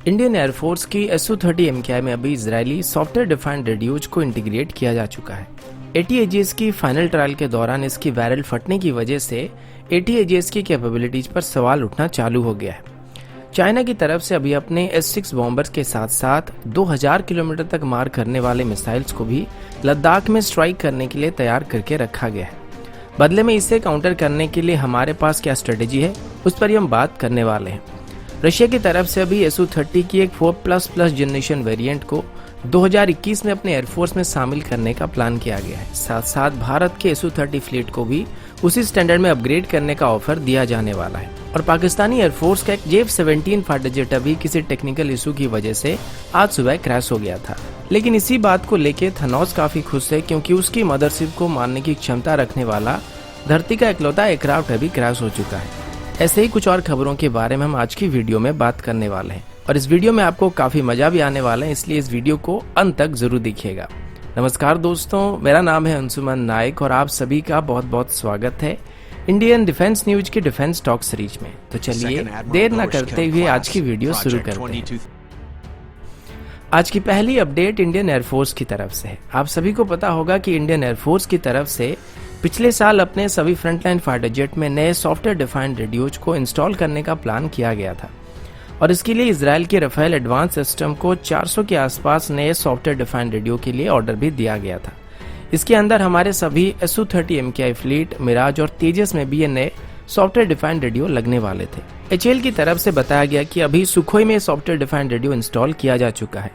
Indian air force की SU-30 MKI में अभी इजरायली सॉफ्टवेयर डिफाइंड रेडियोज को इंटीग्रेट किया जा चुका है। ATAGS की फाइनल ट्रायल के दौरान इसकी बैरल फटने की वजह से ATAGS की कैपेबिलिटीज पर सवाल उठना चालू हो गया है। चाइना की तरफ से अभी अपने S-6 बॉम्बर्स के साथ साथ 2000 किलोमीटर तक मार करने वाले मिसाइल्स को भी लद्दाख में स्ट्राइक करने के लिए तैयार करके रखा गया है। बदले में इसे काउंटर करने के लिए हमारे पास क्या स्ट्रेटेजी है, उस पर हम बात करने वाले हैं। रशिया की तरफ से अभी SU-30 की एक 4++ जनरेशन वेरिएंट को 2021 में अपने एयरफोर्स में शामिल करने का प्लान किया गया है। साथ साथ भारत के SU-30 फ्लीट को भी उसी स्टैंडर्ड में अपग्रेड करने का ऑफर दिया जाने वाला है। और पाकिस्तानी एयरफोर्स का एक JF-17 फाइटर जेट अभी किसी टेक्निकल इशू की वजह से आज सुबह क्रैश हो गया था। लेकिन इसी बात को लेकर थनौस काफी खुश है, क्योंकि उसकी मदरशिप को मारने की क्षमता रखने वाला धरती का इकलौता एयरक्राफ्ट अभी क्रैश हो चुका है। ऐसे ही कुछ और खबरों के बारे में हम आज की वीडियो में बात करने वाले हैं और इस वीडियो में आपको काफी मजा भी आने वाला है, इसलिए इस वीडियो को अंत तक जरूर देखिएगा। नमस्कार दोस्तों, मेरा नाम है अंशुमन नायक और आप सभी का बहुत बहुत स्वागत है इंडियन डिफेंस न्यूज की डिफेंस टॉक सीरीज में। तो चलिए देर न करते हुए आज की वीडियो शुरू करते हैं। आज की पहली अपडेट इंडियन एयरफोर्स की तरफ से है। आप सभी को पता होगा कि इंडियन एयरफोर्स की तरफ से पिछले साल अपने सभी फ्रंटलाइन फाइटर जेट में नए सॉफ्टवेयर डिफाइंड रेडियोज को इंस्टॉल करने का प्लान किया गया था और इसके लिए इजराइल के राफेल एडवांस सिस्टम को 400 के आसपास नए सॉफ्टवेयर डिफाइंड रेडियो के लिए ऑर्डर भी दिया गया था। इसके अंदर हमारे सभी SU-30 MKI फ्लीट, मिराज और तेजस में भी ये नए सॉफ्टवेयर डिफाइंड रेडियो लगने वाले थे। HAL की तरफ से बताया गया कि अभी सुखोई में सॉफ्टवेयर डिफाइंड रेडियो इंस्टॉल किया जा चुका है।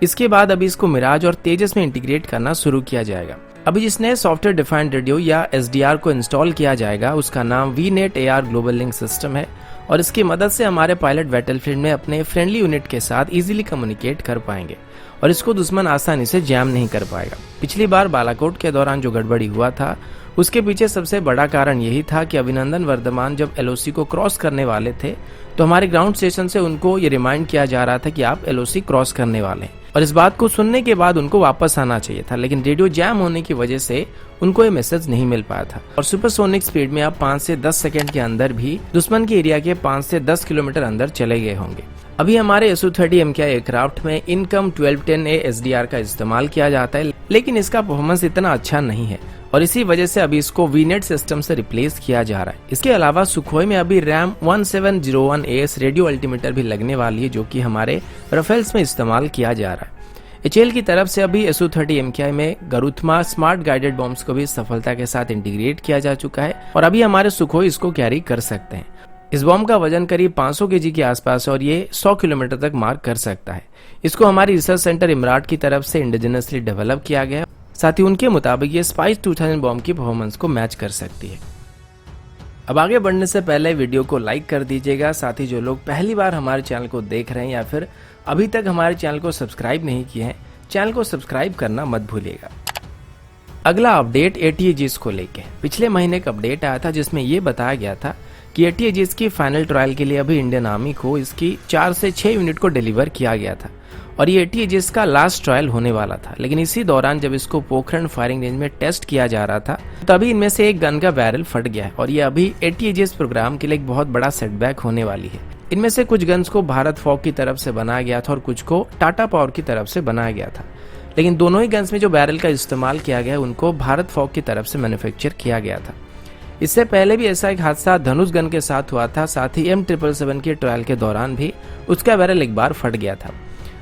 इसके बाद अभी इसको मिराज और तेजस में इंटीग्रेट करना शुरू किया जाएगा। अभी जिस नए सॉफ्टवेयर डिफाइंड रेडियो या SDR को इंस्टॉल किया जाएगा उसका नाम VNet AR global link system है और इसकी मदद से हमारे पायलट बैटलफील्ड में अपने फ्रेंडली यूनिट के साथ इजीली कम्युनिकेट कर पाएंगे और इसको दुश्मन आसानी से जैम नहीं कर पाएगा। पिछली बार बालाकोट के दौरान जो गड़बड़ी हुआ था उसके पीछे सबसे बड़ा कारण यही था कि अभिनंदन वर्धमान जब LOC को क्रॉस करने वाले थे तो हमारे ग्राउंड स्टेशन से उनको ये रिमाइंड किया जा रहा था कि आप LOC क्रॉस करने वाले हैं और इस बात को सुनने के बाद उनको वापस आना चाहिए था, लेकिन रेडियो जैम होने की वजह से उनको ये मैसेज नहीं मिल पाया था। और सुपरसोनिक स्पीड में आप 5 से 10 सेकंड के अंदर भी दुश्मन के एरिया के 5 से 10 किलोमीटर अंदर चले गए होंगे। अभी हमारे SU-30 MKI एयरक्राफ्ट में इनकम 1210A SDR का इस्तेमाल किया जाता है, लेकिन इसका परफॉर्मेंस इतना अच्छा नहीं है और इसी वजह से अभी इसको VNet सिस्टम से रिप्लेस किया जा रहा है। इसके अलावा सुखोई में अभी RAM 1701AS रेडियो अल्टीमीटर भी लगने वाली है, जो कि हमारे राफेल्स में इस्तेमाल किया जा रहा है। HAL की तरफ से अभी SU-30 MKI में गरुथमा स्मार्ट गाइडेड बॉम्ब्स को भी सफलता के साथ इंटीग्रेट किया जा चुका है और अभी हमारे सुखोई इसको कैरी कर सकते हैं। इस बॉम्ब का वजन करीब 500 kg के आसपास और ये 100 किलोमीटर तक मार कर सकता है। इसको हमारी रिसर्च सेंटर इमराट की तरफ से इंडिजिनसली डेवलप किया गया है। साथ ही उनके मुताबिक ये स्पाइस 2000 बॉम्ब की परफॉर्मेंस को मैच कर सकती है। अब आगे बढ़ने से पहले वीडियो को लाइक कर दीजिएगा। साथ ही जो लोग पहली बार हमारे चैनल को देख रहे हैं या फिर अभी तक हमारे चैनल को सब्सक्राइब नहीं किए हैं, चैनल को सब्सक्राइब करना मत भूलिएगा। अगला अपडेट ATAGS को लेके पिछले महीने एक अपडेट आया था जिसमें ये बताया गया था कि ATAGS की फाइनल ट्रायल के लिए अभी इंडियन आर्मी को इसकी 4 से 6 यूनिट को डिलीवर किया गया था और ये ATAGS का लास्ट ट्रायल होने वाला था। लेकिन इसी दौरान जब इसको पोखरण फायरिंग रेंज में टेस्ट किया जा रहा था तभी इनमें से एक गन का बैरल फट गया है और ये अभी ATAGS प्रोग्राम के लिए एक बहुत बड़ा सेटबैक होने वाली है। इनमें से कुछ गन्स को भारत फौज की तरफ से बनाया गया था और कुछ को टाटा पावर की तरफ से बनाया गया था, लेकिन दोनों ही गन्स में जो बैरल का इस्तेमाल किया गया उनको भारत फौज की तरफ से मैन्युफैक्चर किया गया था। इससे पहले भी ऐसा एक हादसा धनुष गन के साथ हुआ था। साथ ही M777 के ट्रायल के दौरान भी उसका बैरल एक बार फट गया था।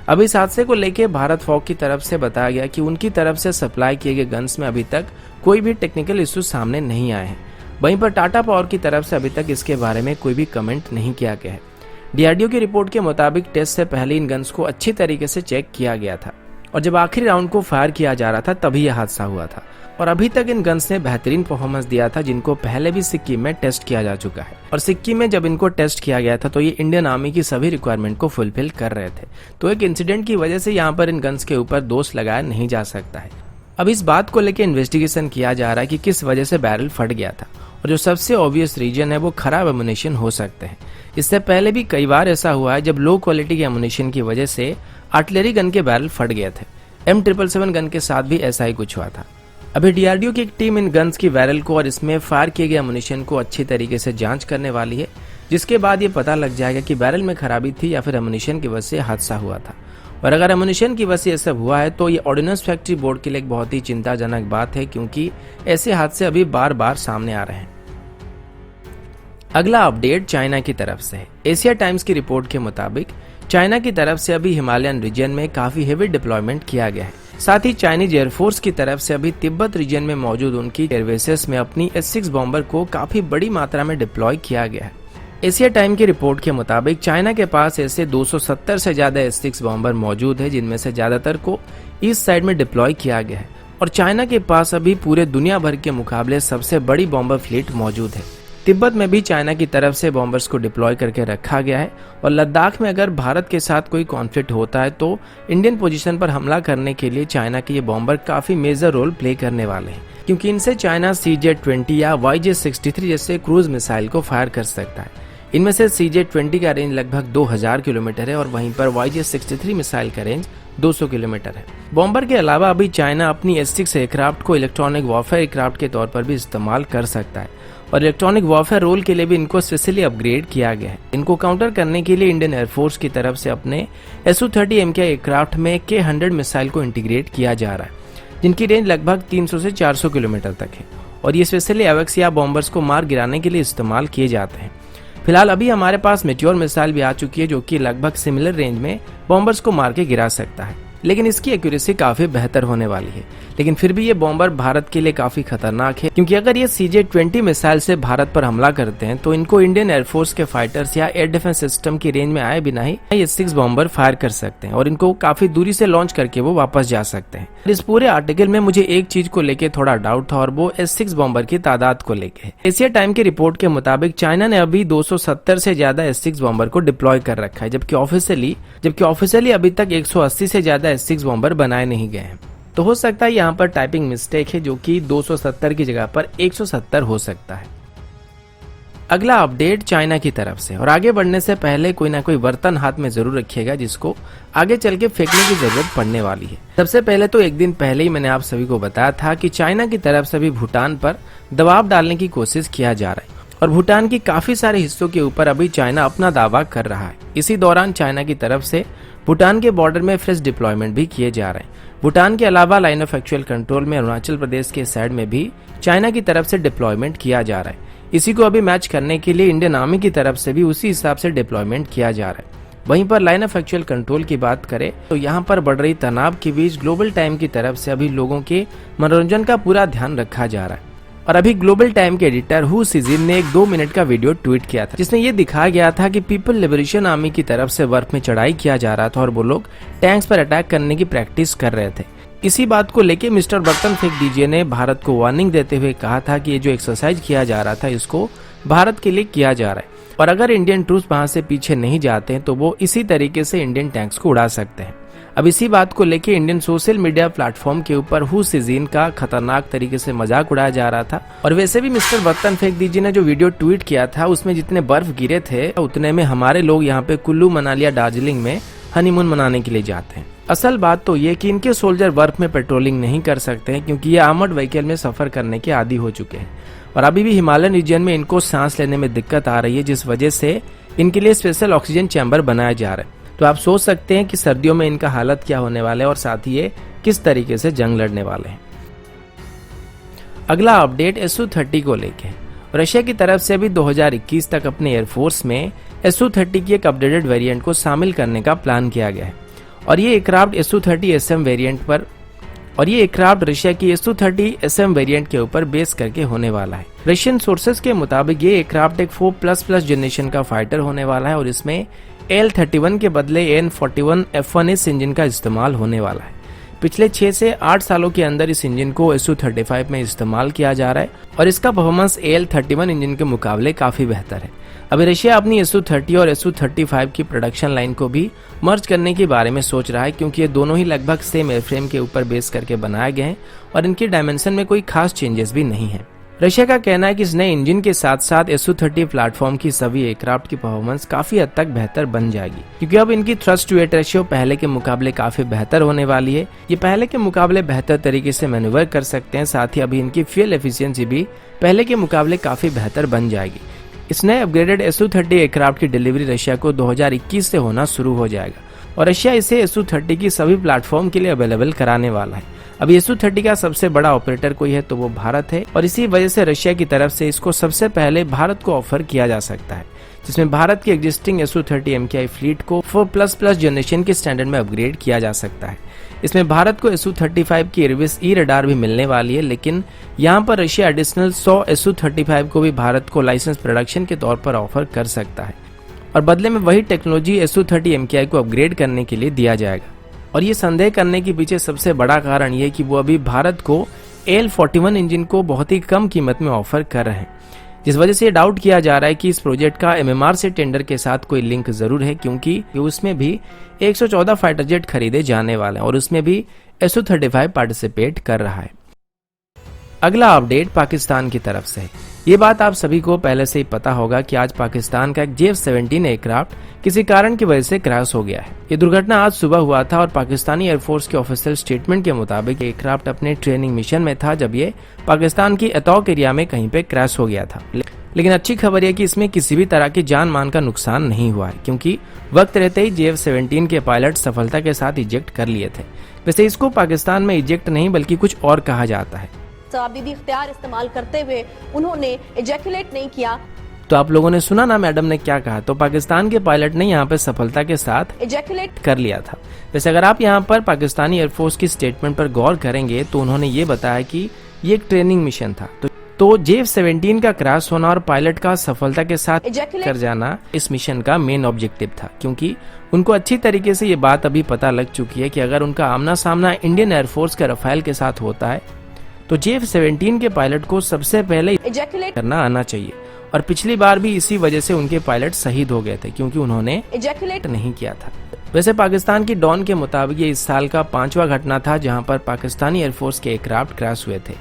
अभी इस हादसे को लेकर भारत फौज की तरफ से बताया गया कि उनकी तरफ से सप्लाई किए गए गन्स में अभी तक कोई भी टेक्निकल इश्यू सामने नहीं आए हैं। वहीं पर टाटा पावर की तरफ से अभी तक इसके बारे में कोई भी कमेंट नहीं किया गया है। DRDO की रिपोर्ट के मुताबिक टेस्ट से पहले इन गन्स को अच्छी तरीके से चेक किया गया था और जब आखिरी राउंड को फायर किया जा रहा था तभी यह हादसा हुआ था और अभी तक इन गन्स ने बेहतरीन परफॉर्मेंस दिया था, जिनको पहले भी सिक्किम में टेस्ट किया जा चुका है। और सिक्किम में जब इनको टेस्ट किया गया था तो ये इंडियन आर्मी की सभी रिक्वायरमेंट को फुलफिल कर रहे थे, तो एक इंसिडेंट की वजह से यहाँ पर इन गन्स के ऊपर दोष लगाया नहीं जा सकता है। अब इस बात को लेकर इन्वेस्टिगेशन किया जा रहा है कि किस वजह से बैरल फट गया था और जो सबसे ऑब्वियस रीजन है वो खराब एमुनेशन हो सकते हैं। इससे पहले भी कई बार ऐसा हुआ है जब लो क्वालिटी के एमुनेशन की वजह से आर्टिलरी गन के बैरल फट गए थे। M777 गन के साथ भी ऐसा ही कुछ हुआ था। अभी DRDO की एक टीम इन गन्स की बैरल को और इसमें फायर किए गए एमुनेशन को अच्छी तरीके से जांच करने वाली है। जिसके बाद ये पता लग जाएगा कि बैरल में खराबी थी या फिर एमुनिशन की वजह से हादसा हुआ था। और अगर एमुनिशन की वजह से ये सब हुआ है तो ये ऑर्डिनेंस फैक्ट्री बोर्ड के लिए एक बहुत ही चिंताजनक बात है, क्योंकि ऐसे हादसे अभी बार बार सामने आ रहे हैं। अगला अपडेट चाइना की तरफ से है। एशिया टाइम्स की रिपोर्ट के मुताबिक चाइना की तरफ से अभी हिमालयन रीजन में काफी हेवी डिप्लॉयमेंट किया गया है। साथ ही चाइनीज एयरफोर्स की तरफ से अभी तिब्बत रीजन में मौजूद उनकी एयरबेसेस में अपनी S-6 बॉम्बर को काफी बड़ी मात्रा में डिप्लॉय किया गया है। एशिया टाइम की रिपोर्ट के मुताबिक चाइना के पास ऐसे 270 से ज्यादा S-6 बॉम्बर मौजूद है, जिनमें से ज्यादातर को ईस्ट साइड में डिप्लॉय किया गया है। और चाइना के पास अभी पूरे दुनिया भर के मुकाबले सबसे बड़ी बॉम्बर फ्लीट मौजूद है। तिब्बत में भी चाइना की तरफ से बॉम्बर्स को डिप्लॉय करके रखा गया है। और लद्दाख में अगर भारत के साथ कोई कॉन्फ्लिक्ट होता है तो इंडियन पोजीशन पर हमला करने के लिए चाइना के ये बॉम्बर काफी मेजर रोल प्ले करने वाले हैं, क्योंकि इनसे चाइना CJ-20 या YJ-63 जैसे क्रूज मिसाइल को फायर कर सकता है। इनमें से CJ-20 का रेंज लगभग 2000 किलोमीटर है और वहीं पर YJ-63 मिसाइल का रेंज 200 किलोमीटर है। बॉम्बर के अलावा अभी चाइना अपनी S-6 एयरक्राफ्ट को इलेक्ट्रॉनिक वॉरफेयर एयरक्राफ्ट के तौर पर भी इस्तेमाल कर सकता है और इलेक्ट्रॉनिक वॉरफेयर रोल के लिए भी इनको स्पेशली अपग्रेड किया गया है। इनको काउंटर करने के लिए इंडियन एयरफोर्स की तरफ से अपने Su-30 MKI एयरक्राफ्ट में K-100 मिसाइल को इंटीग्रेट किया जा रहा है, जिनकी रेंज लगभग 300 से 400 किलोमीटर तक है और ये स्पेशली एवक्स या बॉम्बर्स को मार गिराने के लिए इस्तेमाल किए जाते हैं। फिलहाल अभी हमारे पास मेट्योर मिसाइल भी आ चुकी है, जो कि लगभग सिमिलर रेंज में बॉम्बर्स को मार के गिरा सकता है, लेकिन इसकी एक्यूरेसी काफी बेहतर होने वाली है। लेकिन फिर भी ये बॉम्बर भारत के लिए काफी खतरनाक है, क्योंकि अगर ये CJ-20 मिसाइल से भारत पर हमला करते हैं तो इनको इंडियन एयरफोर्स के फाइटर्स या एयर डिफेंस सिस्टम की रेंज में आए बिना ही S-6 बॉम्बर फायर कर सकते हैं और इनको काफी दूरी से लॉन्च करके वो वापस जा सकते हैं। इस पूरे आर्टिकल में मुझे एक चीज को लेकर थोड़ा डाउट था और वो S-6 बॉम्बर की तादाद को लेकर। एशिया टाइम की रिपोर्ट के मुताबिक चाइना ने अभी 270 से ज्यादा S-6 बॉम्बर को डिप्लॉय कर रखा है, जबकि ऑफिशियली अभी तक 180 से ज्यादा S-6 बॉम्बर बनाए नहीं गए हैं। तो हो सकता है यहाँ पर टाइपिंग मिस्टेक है, जो कि 270 की जगह पर 170 हो सकता है। अगला अपडेट चाइना की तरफ से। और आगे बढ़ने से पहले कोई ना कोई बर्तन हाथ में जरूर रखिएगा, जिसको आगे चल के फेंकने की जरूरत पड़ने वाली है। सबसे पहले तो एक दिन पहले ही मैंने आप सभी को बताया था कि चाइना की तरफ से भी भूटान पर दबाव डालने की कोशिश किया जा रहा है और भूटान की काफी सारे हिस्सों के ऊपर अभी चाइना अपना दावा कर रहा है। इसी दौरान चाइना की तरफ से भूटान के बॉर्डर में फ्रेश डिप्लॉयमेंट भी किए जा रहे हैं। भूटान के अलावा लाइन ऑफ एक्चुअल कंट्रोल में अरुणाचल प्रदेश के साइड में भी चाइना की तरफ से डिप्लॉयमेंट किया जा रहा है। इसी को अभी मैच करने के लिए इंडियन आर्मी की तरफ से भी उसी हिसाब से डिप्लॉयमेंट किया जा रहा है। वहीं पर लाइन ऑफ एक्चुअल कंट्रोल की बात करें तो यहाँ पर बढ़ रही तनाव के बीच ग्लोबल टाइम की तरफ से अभी लोगों के मनोरंजन का पूरा ध्यान रखा जा रहा है। और अभी ग्लोबल टाइम के एडिटर हु सीजिन ने एक 2 मिनट का वीडियो ट्वीट किया था, जिसमें ये दिखाया गया था कि पीपल लिबरेशन आर्मी की तरफ से बर्फ में चढ़ाई किया जा रहा था और वो लोग टैंक्स पर अटैक करने की प्रैक्टिस कर रहे थे। इसी बात को लेके मिस्टर बर्तन फेंक दीजिए ने भारत को वार्निंग देते हुए कहा था कि ये जो एक्सरसाइज किया जा रहा था इसको भारत के लिए किया जा रहा है और अगर इंडियन ट्रूप्स वहां से पीछे नहीं जाते हैं तो वो इसी तरीके से इंडियन टैंक्स को उड़ा सकते हैं। अब इसी बात को लेके इंडियन सोशल मीडिया प्लेटफॉर्म के ऊपर हु सीजिन का खतरनाक तरीके से मजाक उड़ाया जा रहा था। और वैसे भी मिस्टर बर्तन फेंक दीजिए ने जो वीडियो ट्वीट किया था उसमें जितने बर्फ गिरे थे उतने में हमारे लोग यहाँ पे कुल्लू, मनाली या दार्जिलिंग में हनीमून मनाने के लिए जाते हैं। असल बात तो ये कि इनके सोल्जर बर्फ में पेट्रोलिंग नहीं कर सकते हैं, क्योंकि ये आर्मर्ड व्हीकल में सफर करने के आदी हो चुके हैं और अभी भी हिमालयन रीजन में इनको सांस लेने में दिक्कत आ रही है, जिस वजह से इनके लिए स्पेशल ऑक्सीजन चैम्बर बनाया जा रहा है। तो आप सोच सकते हैं कि सर्दियों में इनका हालत क्या होने वाला है और साथ ही ये किस तरीके से जंग लड़ने वाले हैं। अगला अपडेट Su-30 को लेके। रशिया की तरफ से भी 2021 तक अपने एयरफोर्स में Su-30 की एक अपडेटेड वेरिएंट को शामिल करने का प्लान किया गया है और ये एयरक्राफ्ट Su-30 SM वेरिएंट पर रशिया की Su-30 SM वेरिएंट के ऊपर बेस करके होने वाला है। रशियन सोर्सेज के मुताबिक ये एयरक्राफ्ट एक 4++ जनरेशन का फाइटर होने वाला है और इसमें AL-31 के बदले AN-41 F1S इंजन का इस्तेमाल होने वाला है। पिछले 6 से 8 सालों के अंदर इस इंजन को Su-35 में इस्तेमाल किया जा रहा है और इसका परफॉर्मेंस AL-31 इंजन के मुकाबले काफी बेहतर है। अभी रशिया अपनी Su-30 और Su-35 की प्रोडक्शन लाइन को भी मर्ज करने के बारे में सोच रहा है, क्योंकि ये दोनों ही लगभग सेम एयरफ्रेम के ऊपर बेस करके बनाए गए हैं और इनकी डायमेंशन में कोई खास चेंजेस भी नहीं है। रशिया का कहना है कि इस नए इंजन के साथ साथ Su-30 प्लेटफॉर्म की सभी एयरक्राफ्ट की परफॉर्मेंस काफी हद तक बेहतर बन जाएगी, क्योंकि अब इनकी थ्रस्ट टू वेट रेशियो पहले के मुकाबले काफी बेहतर होने वाली है। ये पहले के मुकाबले बेहतर तरीके से मैन्यूवर कर सकते हैं, साथ ही अभी इनकी फ्यूल एफिशिएंसी भी पहले के मुकाबले काफी बेहतर बन जाएगी। इस नए अपग्रेडेड SU-30 एयरक्राफ्ट की डिलीवरी रशिया को 2021 से होना शुरू हो जाएगा और रशिया इसे SU-30 की सभी प्लेटफॉर्म के लिए अवेलेबल कराने वाला है। अभी SU-30 का सबसे बड़ा ऑपरेटर कोई है तो वो भारत है और इसी वजह से रशिया की तरफ से इसको सबसे पहले भारत को ऑफर किया जा सकता है, जिसमें भारत की एग्जिस्टिंग SU-30 MKI फ्लीट को 4++ जनरेशन के स्टैंडर्ड में अपग्रेड किया जा सकता है। इसमें भारत को SU-35 की एयरविस ई रडार भी मिलने वाली है, लेकिन यहाँ पर रशिया एडिशनल 100 SU-35 को भी भारत को लाइसेंस प्रोडक्शन के तौर पर ऑफर कर सकता है और बदले में वही टेक्नोलॉजी SU-30 MKI को अपग्रेड करने के लिए दिया जाएगा। और ये संदेह करने के पीछे सबसे बड़ा कारण ये कि वो अभी भारत को AL-41 इंजन को बहुत ही कम कीमत में ऑफर कर रहे हैं, जिस वजह से ये डाउट किया जा रहा है कि इस प्रोजेक्ट का MMR से टेंडर के साथ कोई लिंक जरूर है, क्योंकि उसमें भी 114 फाइटर जेट खरीदे जाने वाले हैं और उसमें भी SU-35 पार्टिसिपेट कर रहा है। अगला अपडेट पाकिस्तान की तरफ से है। ये बात आप सभी को पहले से ही पता होगा कि आज पाकिस्तान का एक JF-17 एयरक्राफ्ट किसी कारण की वजह से क्रैश हो गया है। ये दुर्घटना आज सुबह हुआ था और पाकिस्तानी एयरफोर्स के ऑफिशियल स्टेटमेंट के मुताबिक एयरक्राफ्ट अपने ट्रेनिंग मिशन में था जब ये पाकिस्तान की अतौक एरिया में कहीं पे क्रैश हो गया था। लेकिन अच्छी खबर यह कि इसमें किसी भी तरह की जान मान का नुकसान नहीं हुआ है, क्योंकि वक्त रहते ही JF-17 के पायलट सफलता के साथ इजेक्ट कर लिए थे। वैसे इसको पाकिस्तान में इजेक्ट नहीं बल्कि कुछ और कहा जाता है। तबीबी इख्तियार इस्तेमाल करते हुए उन्होंने इजैकुलेट नहीं किया। तो आप लोगों ने सुना ना मैडम ने क्या कहा, तो पाकिस्तान के पायलट ने यहाँ पर सफलता के साथ इजैकुलेट कर लिया था। वैसे अगर आप यहाँ पर पाकिस्तानी एयरफोर्स की स्टेटमेंट पर गौर करेंगे तो उन्होंने ये बताया कि ये एक ट्रेनिंग मिशन था, तो JF-17 का क्रैश होना और पायलट का सफलता के साथ कर जाना इस मिशन का मेन ऑब्जेक्टिव था, क्योंकि उनको अच्छी तरीके से ये बात अभी पता लग चुकी है कि अगर उनका आमना सामना इंडियन एयरफोर्स के रफाल के साथ होता है तो JF-17 के पायलट को सबसे पहले इजैकुलेट करना आना चाहिए। और पिछली बार भी इसी वजह से उनके पायलट शहीद हो गए थे, क्योंकि उन्होंने इजैकुलेट नहीं किया था। वैसे पाकिस्तान की डॉन के मुताबिक ये इस साल का 5वां घटना था जहां पर पाकिस्तानी एयरफोर्स के एयरक्राफ्ट क्रैश हुए थे।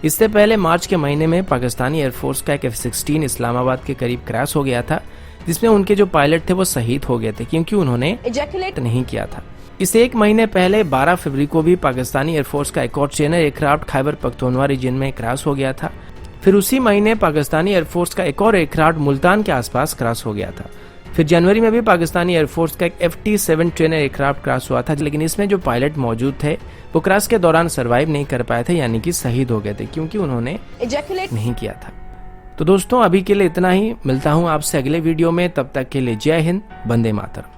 इससे पहले मार्च के महीने में पाकिस्तानी एयरफोर्स का एक F-16 इस्लामाबाद के करीब क्रैश हो गया था, जिसमें उनके जो पायलट थे वो शहीद हो गए थे, क्योंकि उन्होंने इजैकुलेट नहीं किया था। इस एक महीने पहले 12 फरवरी को भी पाकिस्तानी एयरफोर्स का एक और trainer aircraft Khyber Pakhtunkhwa region में क्रैश हो गया था। फिर उसी महीने पाकिस्तानी एयरफोर्स का एक और एयरक्राफ्ट मुल्तान के आसपास क्रैश हो गया था। फिर जनवरी में भी पाकिस्तानी एयरफोर्स का एक FT-7 ट्रेनर एयरक्राफ्ट क्रैश हुआ था, लेकिन इसमें जो पायलट मौजूद थे वो क्रैश के दौरान सर्वाइव नहीं कर पाए थे, यानी कि शहीद हो गए थे, क्योंकि उन्होंने इजैकुलेट नहीं किया था। तो दोस्तों अभी के लिए इतना ही, मिलता हूँ आपसे अगले वीडियो में, तब तक के लिए जय हिंद, वंदे मातरम।